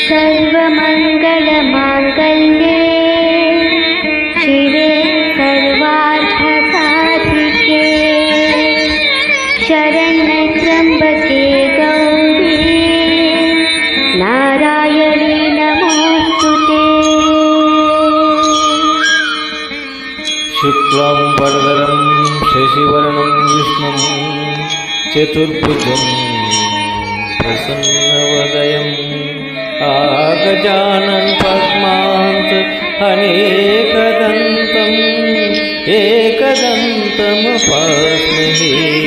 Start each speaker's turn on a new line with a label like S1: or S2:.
S1: सर्वमङ्गलमाङ्गल्ये शिवे सर्वार्थसाधिके शरण्यत्र्यम्बके गौरी नारायणी नमोस्तुते।
S2: शुक्लं वरदरं शशिवर्णं विष्णुं चतुर्भुजं प्रसन्नवदनं गजाननं पद्मान्त अनेकदन्तम् एकदन्तमुपास्महे।